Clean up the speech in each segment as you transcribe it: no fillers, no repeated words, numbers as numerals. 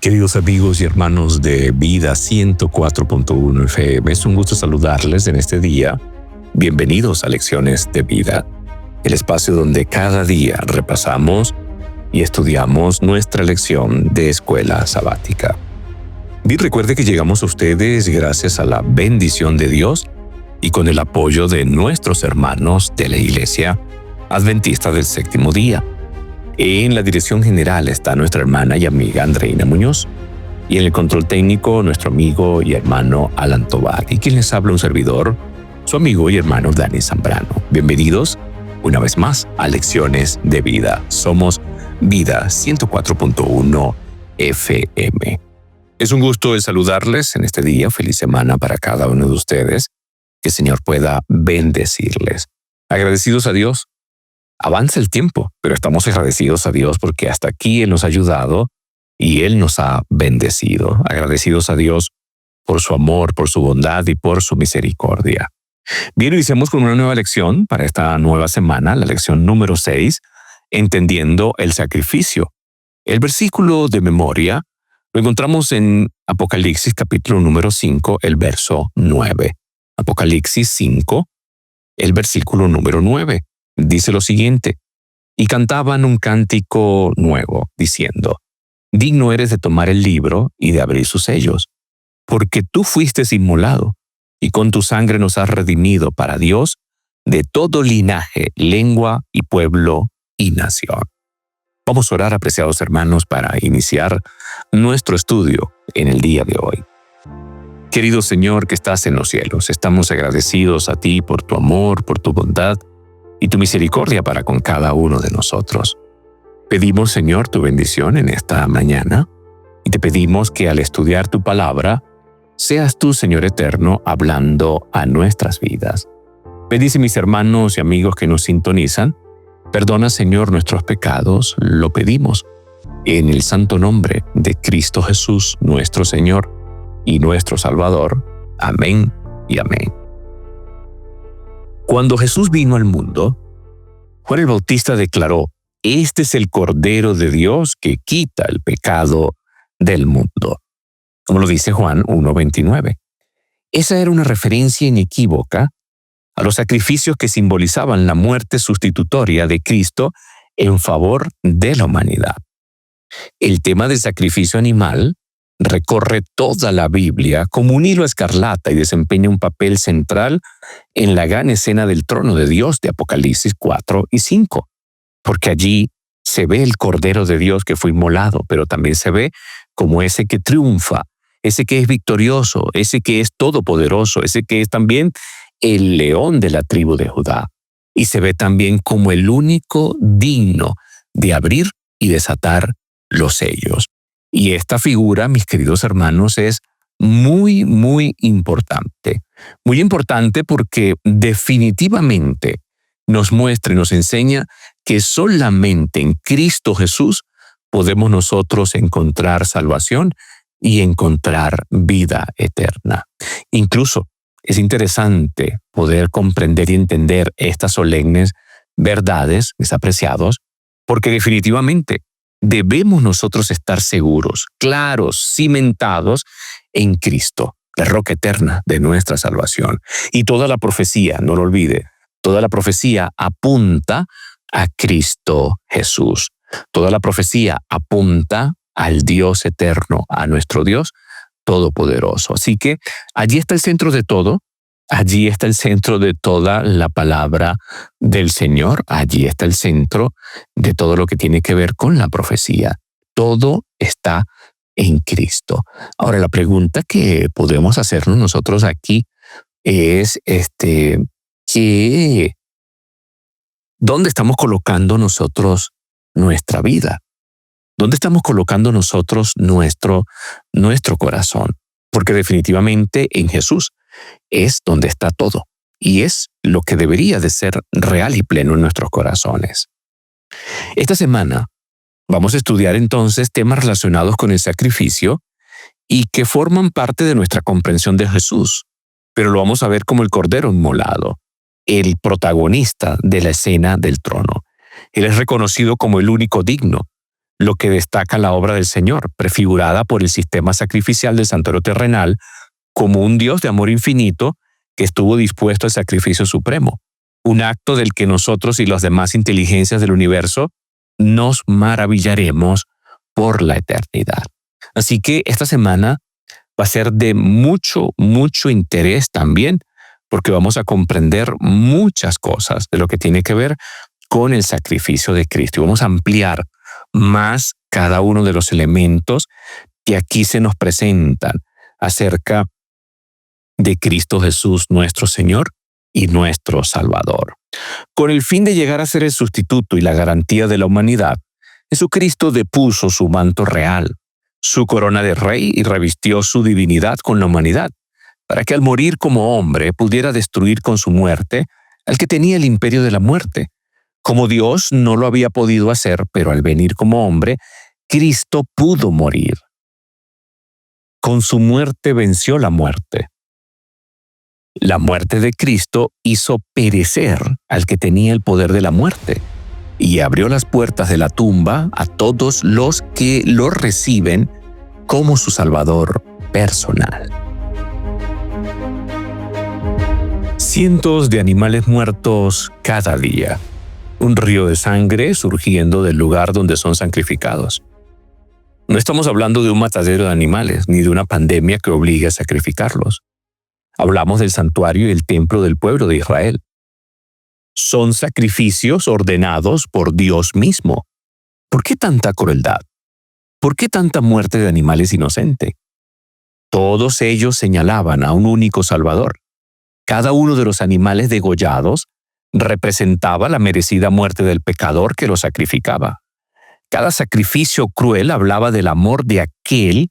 Queridos amigos y hermanos de Vida 104.1 FM, es un gusto saludarles en este día. Bienvenidos a Lecciones de Vida, el espacio donde cada día repasamos y estudiamos nuestra lección de escuela sabática. Y recuerde que llegamos a ustedes gracias a la bendición de Dios y con el apoyo de nuestros hermanos de la Iglesia Adventista del Séptimo Día. En la dirección general está nuestra hermana y amiga Andreina Muñoz, y en el control técnico nuestro amigo y hermano Alan Tobar, y quien les habla un servidor, su amigo y hermano Dani Zambrano. Bienvenidos una vez más a Lecciones de Vida. Somos Vida 104.1 FM. Es un gusto el saludarles en este día. Feliz semana para cada uno de ustedes. Que el Señor pueda bendecirles. Agradecidos a Dios. Avanza el tiempo, pero estamos agradecidos a Dios porque hasta aquí Él nos ha ayudado y Él nos ha bendecido. Agradecidos a Dios por su amor, por su bondad y por su misericordia. Bien, iniciamos con una nueva lección para esta nueva semana, la lección número 6, entendiendo el sacrificio. El versículo de memoria lo encontramos en Apocalipsis capítulo número 5, el verso 9. Apocalipsis 5, el versículo número 9. Dice lo siguiente: y cantaban un cántico nuevo, diciendo: digno eres de tomar el libro y de abrir sus sellos, porque tú fuiste inmolado, y con tu sangre nos has redimido para Dios de todo linaje, lengua y pueblo y nación. Vamos a orar, apreciados hermanos, para iniciar nuestro estudio en el día de hoy. Querido Señor que estás en los cielos, estamos agradecidos a ti por tu amor, por tu bondad y tu misericordia para con cada uno de nosotros. Pedimos, Señor, tu bendición en esta mañana y te pedimos que al estudiar tu palabra, seas tú, Señor eterno, hablando a nuestras vidas. Bendice mis hermanos y amigos que nos sintonizan. Perdona, Señor, nuestros pecados, lo pedimos en el santo nombre de Cristo Jesús, nuestro Señor y nuestro Salvador. Amén y amén. Cuando Jesús vino al mundo, Juan el Bautista declaró: este es el Cordero de Dios que quita el pecado del mundo, como lo dice Juan 1:29. Esa era una referencia inequívoca a los sacrificios que simbolizaban la muerte sustitutoria de Cristo en favor de la humanidad. El tema del sacrificio animal recorre toda la Biblia como un hilo escarlata y desempeña un papel central en la gran escena del trono de Dios de Apocalipsis 4 y 5, porque allí se ve el Cordero de Dios que fue inmolado, pero también se ve como ese que triunfa, ese que es victorioso, ese que es todopoderoso, ese que es también el león de la tribu de Judá, y se ve también como el único digno de abrir y desatar los sellos. Y esta figura, mis queridos hermanos, es muy, muy importante. Muy importante porque definitivamente nos muestra y nos enseña que solamente en Cristo Jesús podemos nosotros encontrar salvación y encontrar vida eterna. Incluso es interesante poder comprender y entender estas solemnes verdades, mis apreciados, porque definitivamente debemos nosotros estar seguros, claros, cimentados en Cristo, la roca eterna de nuestra salvación. Y toda la profecía, no lo olvide, toda la profecía apunta a Cristo Jesús. Toda la profecía apunta al Dios eterno, a nuestro Dios todopoderoso. Así que allí está el centro de todo. Allí está el centro de toda la palabra del Señor. Allí está el centro de todo lo que tiene que ver con la profecía. Todo está en Cristo. Ahora, la pregunta que podemos hacernos nosotros aquí es, ¿dónde estamos colocando nosotros nuestra vida? ¿Dónde estamos colocando nosotros nuestro corazón? Porque definitivamente en Jesús es donde está todo y es lo que debería de ser real y pleno en nuestros corazones. Esta semana vamos a estudiar entonces temas relacionados con el sacrificio y que forman parte de nuestra comprensión de Jesús, pero lo vamos a ver como el Cordero inmolado, el protagonista de la escena del trono. Él es reconocido como el único digno lo que destaca la obra del Señor, prefigurada por el sistema sacrificial del santuario terrenal como un Dios de amor infinito que estuvo dispuesto al sacrificio supremo, un acto del que nosotros y las demás inteligencias del universo nos maravillaremos por la eternidad. Así que esta semana va a ser de mucho, mucho interés también, porque vamos a comprender muchas cosas de lo que tiene que ver con el sacrificio de Cristo. Y vamos a ampliar más cada uno de los elementos que aquí se nos presentan acerca de Cristo Jesús, nuestro Señor y nuestro Salvador. Con el fin de llegar a ser el sustituto y la garantía de la humanidad, Jesucristo depuso su manto real, su corona de rey y revistió su divinidad con la humanidad, para que al morir como hombre pudiera destruir con su muerte al que tenía el imperio de la muerte. Como Dios no lo había podido hacer, pero al venir como hombre, Cristo pudo morir. Con su muerte venció la muerte. La muerte de Cristo hizo perecer al que tenía el poder de la muerte y abrió las puertas de la tumba a todos los que lo reciben como su Salvador personal. Cientos de animales muertos cada día. Un río de sangre surgiendo del lugar donde son sacrificados. No estamos hablando de un matadero de animales, ni de una pandemia que obligue a sacrificarlos. Hablamos del santuario y el templo del pueblo de Israel. Son sacrificios ordenados por Dios mismo. ¿Por qué tanta crueldad? ¿Por qué tanta muerte de animales inocentes? Todos ellos señalaban a un único Salvador. Cada uno de los animales degollados representaba la merecida muerte del pecador que lo sacrificaba. Cada sacrificio cruel hablaba del amor de aquel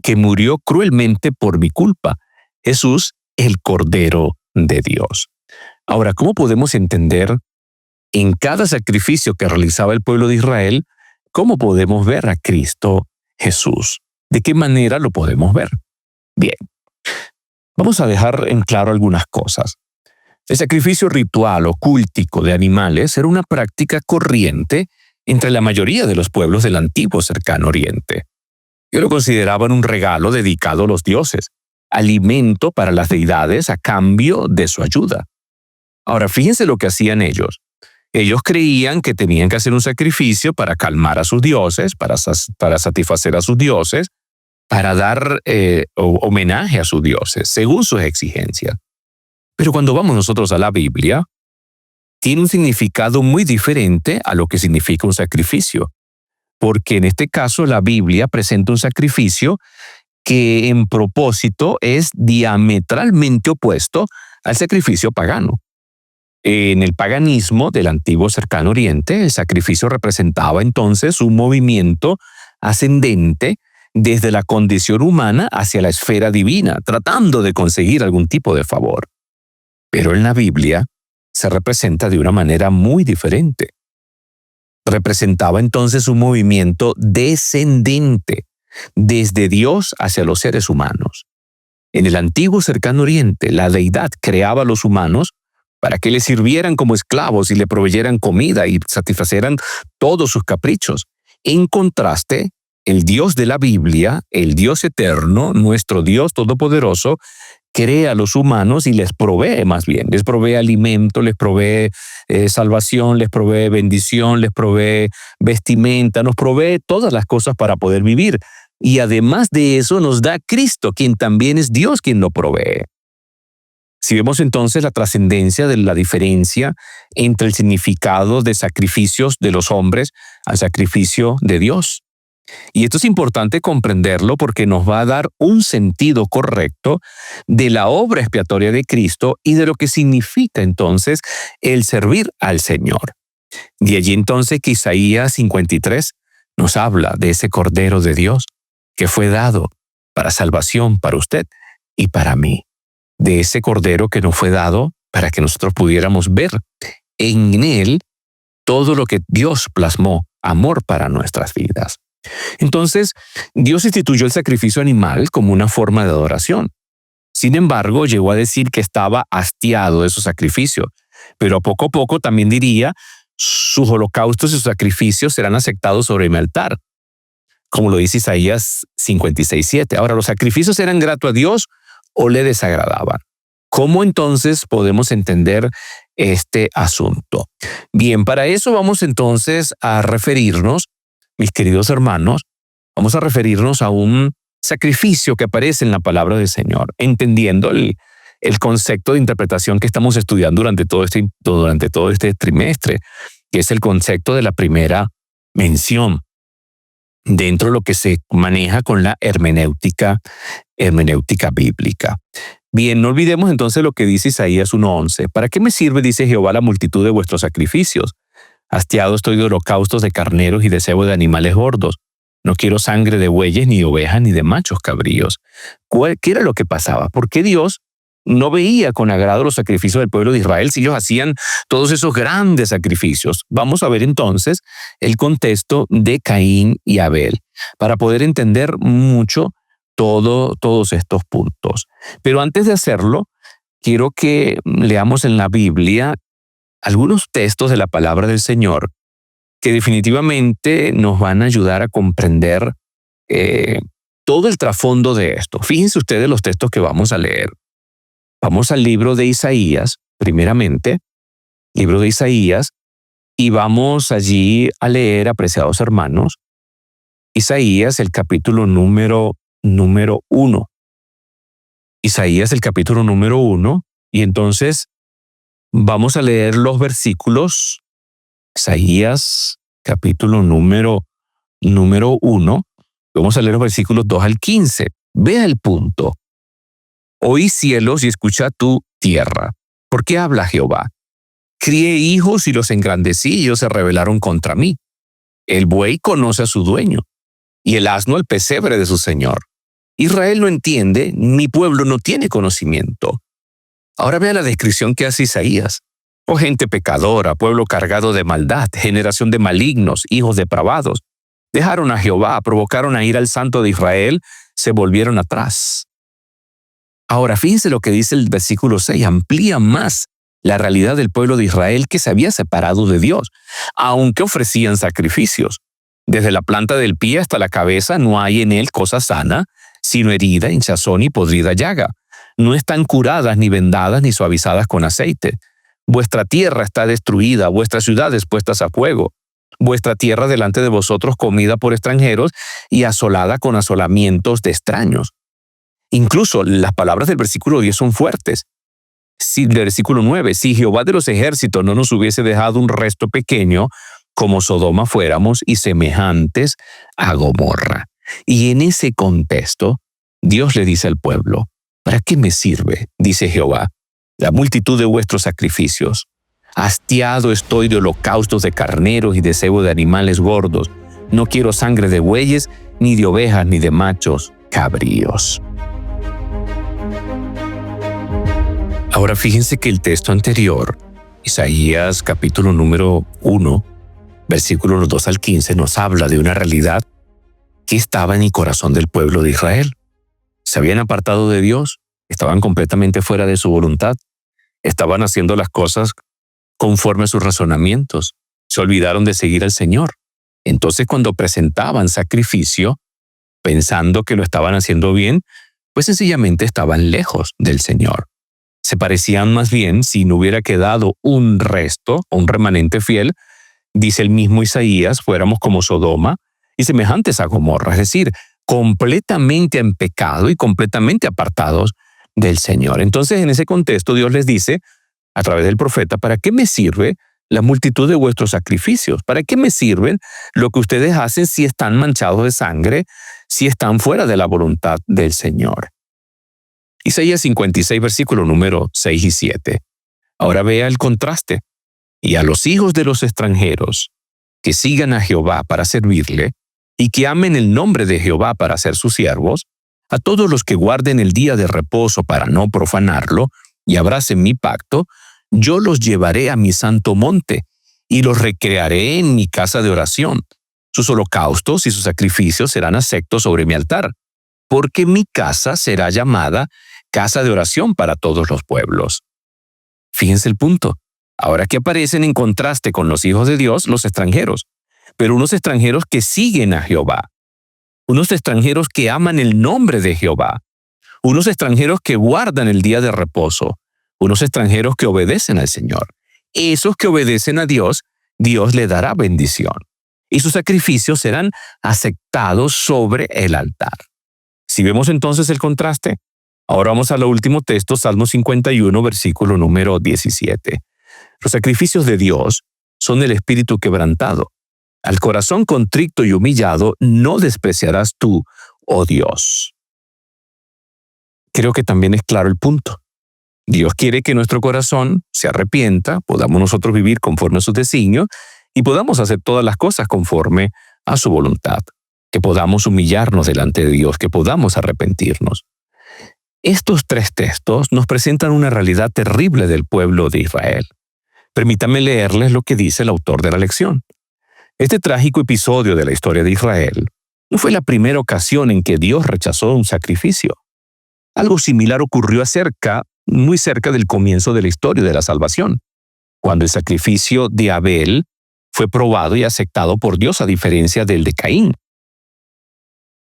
que murió cruelmente por mi culpa, Jesús, el Cordero de Dios. Ahora, ¿cómo podemos entender en cada sacrificio que realizaba el pueblo de Israel, cómo podemos ver a Cristo Jesús? ¿De qué manera lo podemos ver? Bien, vamos a dejar en claro algunas cosas. El sacrificio ritual o cúltico de animales era una práctica corriente entre la mayoría de los pueblos del antiguo cercano oriente. Ellos lo consideraban un regalo dedicado a los dioses, alimento para las deidades a cambio de su ayuda. Ahora, fíjense lo que hacían ellos. Ellos creían que tenían que hacer un sacrificio para calmar a sus dioses, para satisfacer a sus dioses, para dar homenaje a sus dioses, según sus exigencias. Pero cuando vamos nosotros a la Biblia, tiene un significado muy diferente a lo que significa un sacrificio, porque en este caso la Biblia presenta un sacrificio que en propósito es diametralmente opuesto al sacrificio pagano. En el paganismo del antiguo cercano oriente, el sacrificio representaba entonces un movimiento ascendente desde la condición humana hacia la esfera divina, tratando de conseguir algún tipo de favor. Pero en la Biblia se representa de una manera muy diferente. Representaba entonces un movimiento descendente, desde Dios hacia los seres humanos. En el antiguo cercano oriente, la deidad creaba a los humanos para que le sirvieran como esclavos y le proveyeran comida y satisfacieran todos sus caprichos. En contraste, el Dios de la Biblia, el Dios eterno, nuestro Dios todopoderoso, crea a los humanos y les provee más bien. Les provee alimento, les provee salvación, les provee bendición, les provee vestimenta, nos provee todas las cosas para poder vivir. Y además de eso nos da Cristo, quien también es Dios quien lo provee. Si vemos entonces la trascendencia de la diferencia entre el significado de sacrificios de los hombres al sacrificio de Dios. Y esto es importante comprenderlo porque nos va a dar un sentido correcto de la obra expiatoria de Cristo y de lo que significa entonces el servir al Señor. De allí entonces que Isaías 53 nos habla de ese Cordero de Dios que fue dado para salvación para usted y para mí. De ese Cordero que nos fue dado para que nosotros pudiéramos ver en él todo lo que Dios plasmó, amor para nuestras vidas. Entonces, Dios instituyó el sacrificio animal como una forma de adoración. Sin embargo, llegó a decir que estaba hastiado de su sacrificio, pero poco a poco también diría, sus holocaustos y sus sacrificios serán aceptados sobre mi altar. como lo dice Isaías 56:7. Ahora, ¿los sacrificios eran gratos a Dios o le desagradaban? ¿Cómo entonces podemos entender este asunto? Bien, para eso vamos entonces a referirnos, mis queridos hermanos, vamos a referirnos a un sacrificio que aparece en la palabra del Señor, entendiendo el concepto de interpretación que estamos estudiando durante todo este trimestre, que es el concepto de la primera mención dentro de lo que se maneja con la hermenéutica bíblica. Bien, no olvidemos entonces lo que dice Isaías 1:11. ¿Para qué me sirve, dice Jehová, la multitud de vuestros sacrificios? Hastiado estoy de holocaustos de carneros y de cebo de animales gordos. No quiero sangre de bueyes, ni de ovejas, ni de machos cabríos. ¿Qué era lo que pasaba? ¿Por qué Dios no veía con agrado los sacrificios del pueblo de Israel si ellos hacían todos esos grandes sacrificios? Vamos a ver entonces el contexto de Caín y Abel para poder entender mucho todos estos puntos. Pero antes de hacerlo, quiero que leamos en la Biblia algunos textos de la palabra del Señor que definitivamente nos van a ayudar a comprender todo el trasfondo de esto. Fíjense ustedes los textos que vamos a leer. Vamos al libro de Isaías, primeramente, libro de Isaías, y vamos allí a leer, apreciados hermanos, Isaías, el capítulo número 1. Isaías, el capítulo número 1, y entonces vamos a leer los versículos. Isaías, capítulo número 1, vamos a leer los versículos 2 al 15. Vea el punto. Oí cielos y escucha tu tierra. ¿Por qué habla Jehová? Crié hijos y los engrandecí y ellos se rebelaron contra mí. El buey conoce a su dueño y el asno el pesebre de su señor. Israel no entiende, mi pueblo no tiene conocimiento. Ahora vea la descripción que hace Isaías. Oh gente pecadora, pueblo cargado de maldad, generación de malignos, hijos depravados. Dejaron a Jehová, provocaron a ir al Santo de Israel, se volvieron atrás. Ahora, fíjense lo que dice el versículo 6, amplía más la realidad del pueblo de Israel que se había separado de Dios, aunque ofrecían sacrificios. Desde la planta del pie hasta la cabeza no hay en él cosa sana, sino herida, hinchazón y podrida llaga. No están curadas, ni vendadas, ni suavizadas con aceite. Vuestra tierra está destruida, vuestras ciudades puestas a fuego. Vuestra tierra delante de vosotros comida por extranjeros y asolada con asolamientos de extraños. Incluso las palabras del versículo 10 son fuertes. Del versículo 9, si Jehová de los ejércitos no nos hubiese dejado un resto pequeño, como Sodoma fuéramos y semejantes a Gomorra. Y en ese contexto, Dios le dice al pueblo, ¿para qué me sirve, dice Jehová, la multitud de vuestros sacrificios? Hastiado estoy de holocaustos de carneros y de cebo de animales gordos. No quiero sangre de bueyes, ni de ovejas, ni de machos cabríos. Ahora fíjense que el texto anterior, Isaías capítulo número 1, versículos 2 al 15, nos habla de una realidad que estaba en el corazón del pueblo de Israel. Se habían apartado de Dios, estaban completamente fuera de su voluntad, estaban haciendo las cosas conforme a sus razonamientos, se olvidaron de seguir al Señor. Entonces cuando presentaban sacrificio, pensando que lo estaban haciendo bien, pues sencillamente estaban lejos del Señor. Se parecían más bien, si no hubiera quedado un resto, un remanente fiel, dice el mismo Isaías, fuéramos como Sodoma y semejantes a Gomorra, es decir, completamente en pecado y completamente apartados del Señor. Entonces, en ese contexto, Dios les dice, a través del profeta, ¿para qué me sirve la multitud de vuestros sacrificios? ¿Para qué me sirven lo que ustedes hacen si están manchados de sangre, si están fuera de la voluntad del Señor? Isaías 56, versículo número 6 y 7. Ahora vea el contraste. Y a los hijos de los extranjeros que sigan a Jehová para servirle y que amen el nombre de Jehová para ser sus siervos, a todos los que guarden el día de reposo para no profanarlo y abracen mi pacto, yo los llevaré a mi santo monte y los recrearé en mi casa de oración. Sus holocaustos y sus sacrificios serán aceptos sobre mi altar, porque mi casa será llamada casa de oración para todos los pueblos. Fíjense el punto. Ahora que aparecen en contraste con los hijos de Dios, los extranjeros, pero unos extranjeros que siguen a Jehová. unos extranjeros que aman el nombre de Jehová, unos extranjeros que guardan el día de reposo, unos extranjeros que obedecen al Señor. Esos que obedecen a Dios, Dios le dará bendición, y sus sacrificios serán aceptados sobre el altar. Si vemos entonces el contraste, ahora vamos al último texto, Salmo 51, versículo número 17. Los sacrificios de Dios son el espíritu quebrantado. Al corazón contrito y humillado no despreciarás tú, oh Dios. Creo que también es claro el punto. Dios quiere que nuestro corazón se arrepienta, podamos nosotros vivir conforme a sus designios y podamos hacer todas las cosas conforme a su voluntad, que podamos humillarnos delante de Dios, que podamos arrepentirnos. Estos tres textos nos presentan una realidad terrible del pueblo de Israel. Permítanme leerles lo que dice el autor de la lección. Este trágico episodio de la historia de Israel no fue la primera ocasión en que Dios rechazó un sacrificio. Algo similar ocurrió muy cerca del comienzo de la historia de la salvación, cuando el sacrificio de Abel fue probado y aceptado por Dios a diferencia del de Caín.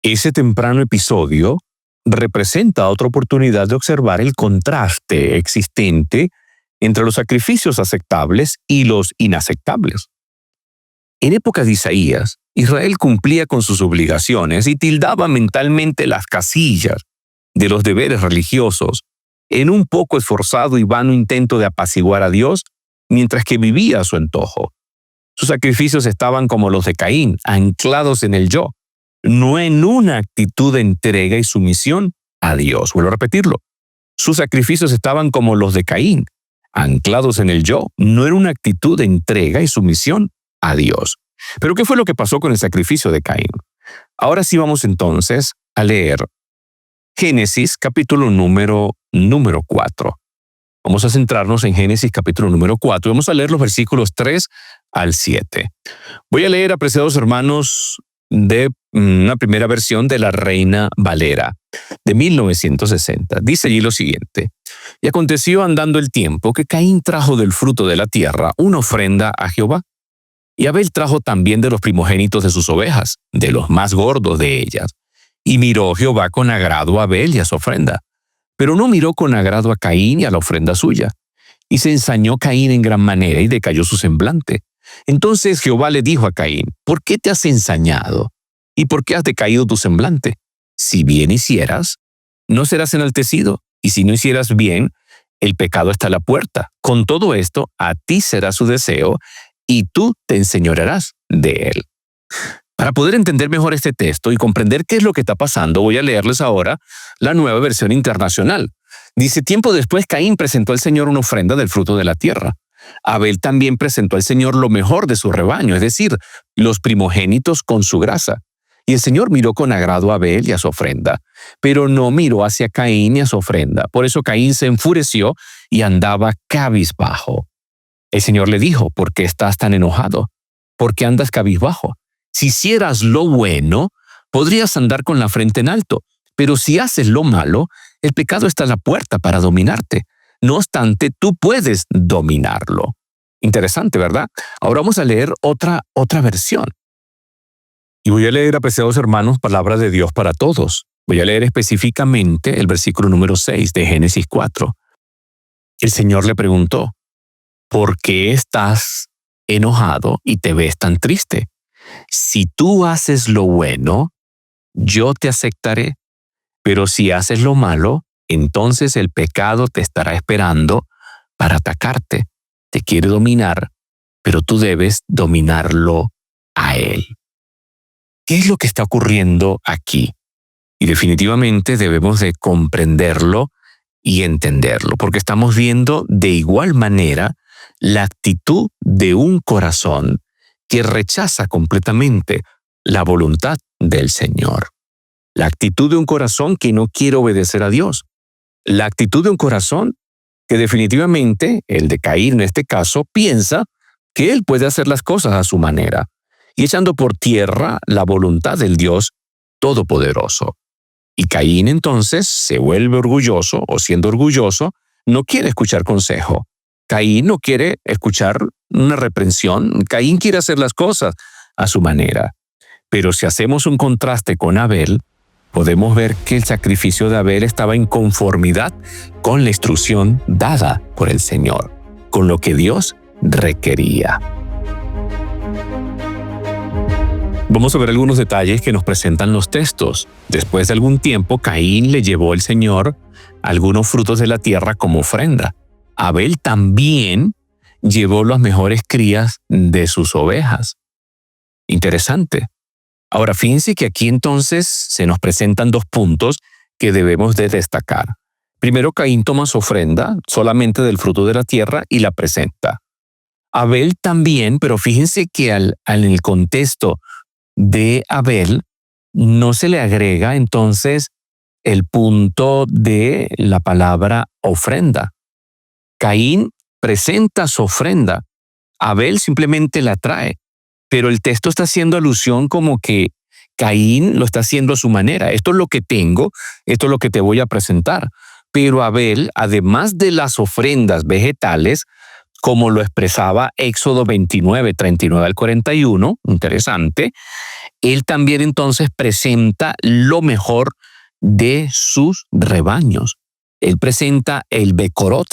Ese temprano episodio representa otra oportunidad de observar el contraste existente entre los sacrificios aceptables y los inaceptables. En época de Isaías, Israel cumplía con sus obligaciones y tildaba mentalmente las casillas de los deberes religiosos en un poco esforzado y vano intento de apaciguar a Dios mientras que vivía a su antojo. Sus sacrificios estaban como los de Caín, anclados en el yo, no en una actitud de entrega y sumisión a Dios. Vuelvo a repetirlo. Sus sacrificios estaban como los de Caín, anclados en el yo, no en una actitud de entrega y sumisión a Dios. Pero ¿qué fue lo que pasó con el sacrificio de Caín? Ahora sí vamos entonces a leer Génesis capítulo número 4. Vamos a centrarnos en Génesis capítulo número 4. Vamos a leer los versículos 3 al 7. Voy a leer, apreciados hermanos, de una primera versión de la Reina Valera de 1960. Dice allí lo siguiente: Y aconteció andando el tiempo que Caín trajo del fruto de la tierra una ofrenda a Jehová. Y Abel trajo también de los primogénitos de sus ovejas, de los más gordos de ellas. Y miró Jehová con agrado a Abel y a su ofrenda, pero no miró con agrado a Caín y a la ofrenda suya. Y se ensañó Caín en gran manera y decayó su semblante. Entonces Jehová le dijo a Caín: ¿Por qué te has ensañado? ¿Y por qué has decaído tu semblante? Si bien hicieras, no serás enaltecido, y si no hicieras bien, el pecado está a la puerta. Con todo esto, a ti será su deseo, y tú te enseñorearás de él. Para poder entender mejor este texto y comprender qué es lo que está pasando, voy a leerles ahora la Nueva Versión Internacional. Dice: tiempo después Caín presentó al Señor una ofrenda del fruto de la tierra. Abel también presentó al Señor lo mejor de su rebaño, es decir, los primogénitos con su grasa. Y el Señor miró con agrado a Abel y a su ofrenda, pero no miró hacia Caín y a su ofrenda. Por eso Caín se enfureció y andaba cabizbajo. El Señor le dijo: ¿Por qué estás tan enojado? ¿Por qué andas cabizbajo? Si hicieras lo bueno, podrías andar con la frente en alto, pero si haces lo malo, el pecado está a la puerta para dominarte. No obstante, tú puedes dominarlo. Interesante, ¿verdad? Ahora vamos a leer otra versión. Y voy a leer, apreciados hermanos, palabra de Dios para todos. Voy a leer específicamente el versículo número 6 de Génesis 4. El Señor le preguntó: ¿por qué estás enojado y te ves tan triste? Si tú haces lo bueno, yo te aceptaré. Pero si haces lo malo, entonces el pecado te estará esperando para atacarte. Te quiere dominar, pero tú debes dominarlo a él. ¿Qué es lo que está ocurriendo aquí? Y definitivamente debemos de comprenderlo y entenderlo, porque estamos viendo de igual manera la actitud de un corazón que rechaza completamente la voluntad del Señor. La actitud de un corazón que no quiere obedecer a Dios. La actitud de un corazón que definitivamente, el de Caín en este caso, piensa que él puede hacer las cosas a su manera y echando por tierra la voluntad del Dios Todopoderoso. Y Caín entonces se vuelve orgulloso, o siendo orgulloso, no quiere escuchar consejo. Caín no quiere escuchar una reprensión. Caín quiere hacer las cosas a su manera. Pero si hacemos un contraste con Abel, podemos ver que el sacrificio de Abel estaba en conformidad con la instrucción dada por el Señor, con lo que Dios requería. Vamos a ver algunos detalles que nos presentan los textos. Después de algún tiempo, Caín le llevó al Señor algunos frutos de la tierra como ofrenda. Abel también llevó las mejores crías de sus ovejas. Interesante. Ahora, fíjense que aquí entonces se nos presentan dos puntos que debemos de destacar. Primero, Caín toma su ofrenda solamente del fruto de la tierra y la presenta. Abel también, pero fíjense que en el contexto de Abel no se le agrega entonces el punto de la palabra ofrenda. Caín presenta su ofrenda, Abel simplemente la trae, pero el texto está haciendo alusión como que Caín lo está haciendo a su manera. Esto es lo que tengo, esto es lo que te voy a presentar. Pero Abel, además de las ofrendas vegetales, como lo expresaba Éxodo 29, 39 al 41, interesante, él también entonces presenta lo mejor de sus rebaños. Él presenta el becorot,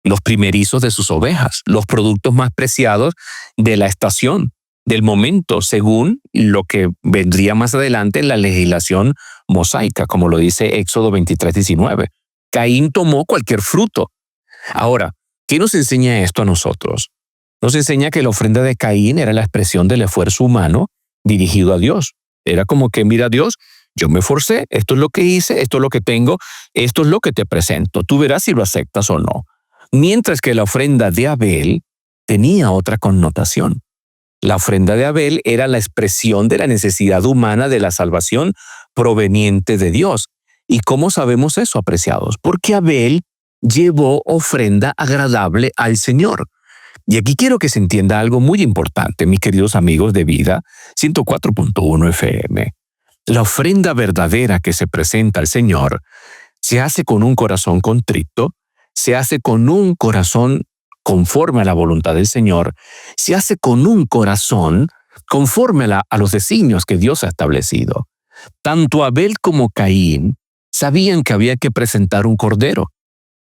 los primerizos de sus ovejas, los productos más preciados de la estación, del momento, según lo que vendría más adelante en la legislación mosaica, como lo dice Éxodo 23, 19. Caín tomó cualquier fruto. Ahora, ¿qué nos enseña esto a nosotros? Nos enseña que la ofrenda de Caín era la expresión del esfuerzo humano dirigido a Dios. Era como que, mira Dios, yo me esforcé, esto es lo que hice, esto es lo que tengo, esto es lo que te presento. Tú verás si lo aceptas o no. Mientras que la ofrenda de Abel tenía otra connotación. La ofrenda de Abel era la expresión de la necesidad humana de la salvación proveniente de Dios. ¿Y cómo sabemos eso, apreciados? Porque Abel llevó ofrenda agradable al Señor. Y aquí quiero que se entienda algo muy importante, mis queridos amigos de Vida 104.1 FM. La ofrenda verdadera que se presenta al Señor se hace con un corazón contrito, se hace con un corazón conforme a la voluntad del Señor, se hace con un corazón conforme a los designios que Dios ha establecido. Tanto Abel como Caín sabían que había que presentar un cordero.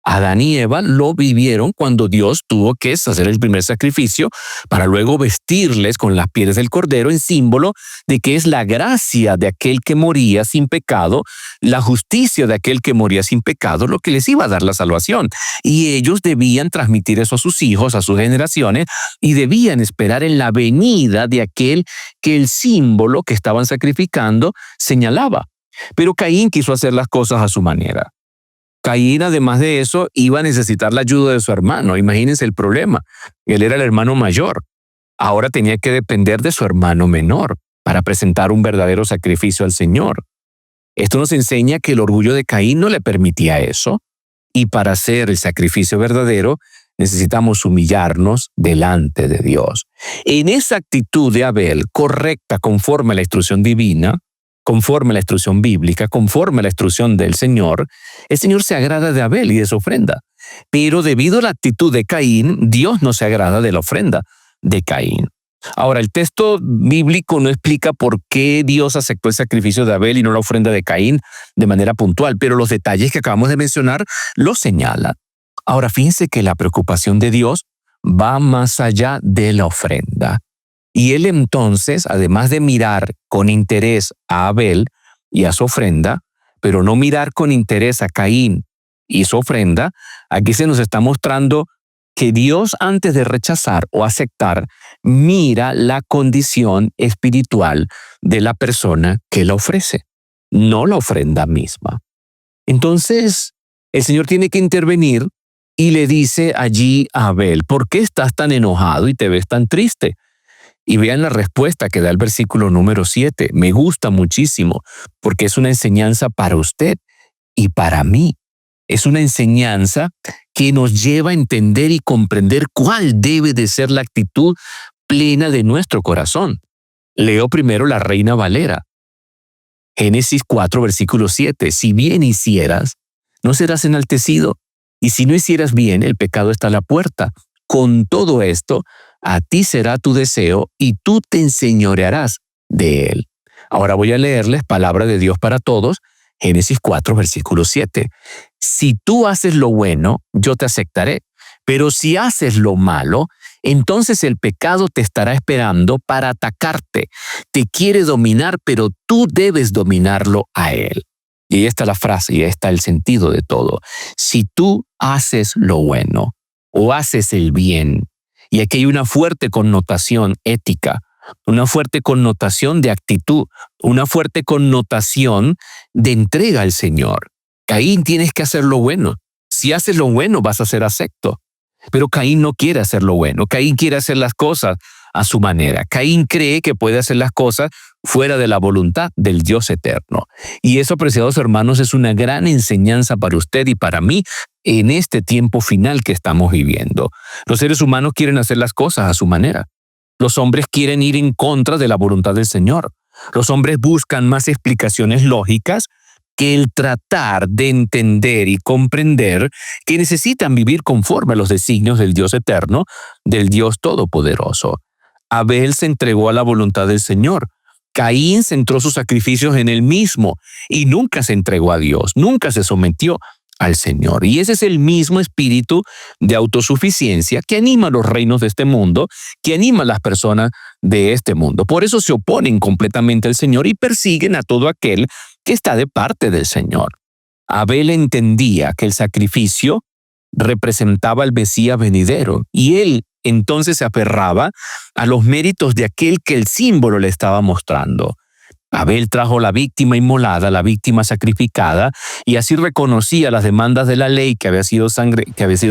Adán y Eva lo vivieron cuando Dios tuvo que hacer el primer sacrificio para luego vestirles con las pieles del cordero en símbolo de que es la gracia de aquel que moría sin pecado, la justicia de aquel que moría sin pecado, lo que les iba a dar la salvación. Y ellos debían transmitir eso a sus hijos, a sus generaciones, y debían esperar en la venida de aquel que el símbolo que estaban sacrificando señalaba. Pero Caín quiso hacer las cosas a su manera. Caín, además de eso, iba a necesitar la ayuda de su hermano. Imagínense el problema. Él era el hermano mayor. Ahora tenía que depender de su hermano menor para presentar un verdadero sacrificio al Señor. Esto nos enseña que el orgullo de Caín no le permitía eso. Y para hacer el sacrificio verdadero, necesitamos humillarnos delante de Dios. En esa actitud de Abel, correcta conforme a la instrucción divina, conforme a la instrucción bíblica, conforme a la instrucción del Señor, el Señor se agrada de Abel y de su ofrenda. Pero debido a la actitud de Caín, Dios no se agrada de la ofrenda de Caín. Ahora, el texto bíblico no explica por qué Dios aceptó el sacrificio de Abel y no la ofrenda de Caín de manera puntual, pero los detalles que acabamos de mencionar lo señalan. Ahora, fíjense que la preocupación de Dios va más allá de la ofrenda. Y él entonces, además de mirar con interés a Abel y a su ofrenda, pero no mirar con interés a Caín y su ofrenda, aquí se nos está mostrando que Dios, antes de rechazar o aceptar, mira la condición espiritual de la persona que la ofrece, no la ofrenda misma. Entonces, el Señor tiene que intervenir y le dice allí a Abel, ¿por qué estás tan enojado y te ves tan triste? Y vean la respuesta que da el versículo número 7. Me gusta muchísimo porque es una enseñanza para usted y para mí. Es una enseñanza que nos lleva a entender y comprender cuál debe de ser la actitud plena de nuestro corazón. Leo primero la Reina Valera. Génesis 4, versículo 7. Si bien hicieras, no serás enaltecido. Y si no hicieras bien, el pecado está a la puerta. Con todo esto, a ti será tu deseo y tú te enseñorearás de Él. Ahora voy a leerles palabra de Dios para todos, Génesis 4, versículo 7. Si tú haces lo bueno, yo te aceptaré, pero si haces lo malo, entonces el pecado te estará esperando para atacarte. Te quiere dominar, pero tú debes dominarlo a él. Y ahí está la frase, y ahí está el sentido de todo. Si tú haces lo bueno o haces el bien, y aquí hay una fuerte connotación ética, una fuerte connotación de actitud, una fuerte connotación de entrega al Señor. Caín, tienes que hacer lo bueno. Si haces lo bueno, vas a ser acepto. Pero Caín no quiere hacer lo bueno. Caín quiere hacer las cosas a su manera. Caín cree que puede hacer las cosas fuera de la voluntad del Dios eterno. Y eso, apreciados hermanos, es una gran enseñanza para usted y para mí en este tiempo final que estamos viviendo. Los seres humanos quieren hacer las cosas a su manera. Los hombres quieren ir en contra de la voluntad del Señor. Los hombres buscan más explicaciones lógicas que el tratar de entender y comprender que necesitan vivir conforme a los designios del Dios eterno, del Dios todopoderoso. Abel se entregó a la voluntad del Señor. Caín centró sus sacrificios en él mismo y nunca se entregó a Dios, nunca se sometió al Señor. Y ese es el mismo espíritu de autosuficiencia que anima a los reinos de este mundo, que anima a las personas de este mundo. Por eso se oponen completamente al Señor y persiguen a todo aquel que está de parte del Señor. Abel entendía que el sacrificio representaba al Mesías venidero y él entonces se aferraba a los méritos de aquel que el símbolo le estaba mostrando. Abel trajo la víctima inmolada, la víctima sacrificada, y así reconocía las demandas de la ley que había sido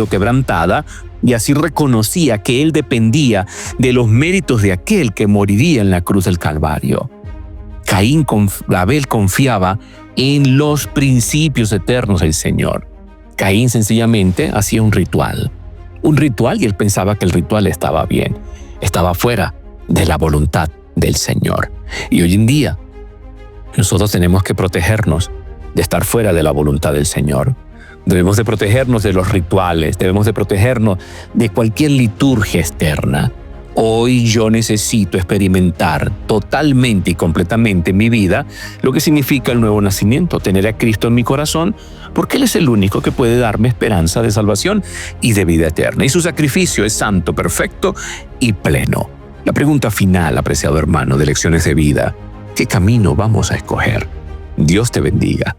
quebrantada, y así reconocía que él dependía de los méritos de aquel que moriría en la cruz del Calvario. Abel confiaba en los principios eternos del Señor. Caín sencillamente hacía un ritual y él pensaba que el ritual estaba bien, estaba fuera de la voluntad del Señor. Y hoy en día, nosotros tenemos que protegernos de estar fuera de la voluntad del Señor. Debemos de protegernos de los rituales, debemos de protegernos de cualquier liturgia externa. Hoy yo necesito experimentar totalmente y completamente en mi vida lo que significa el nuevo nacimiento, tener a Cristo en mi corazón, porque Él es el único que puede darme esperanza de salvación y de vida eterna. Y su sacrificio es santo, perfecto y pleno. La pregunta final, apreciado hermano de Lecciones de Vida: ¿qué camino vamos a escoger? Dios te bendiga.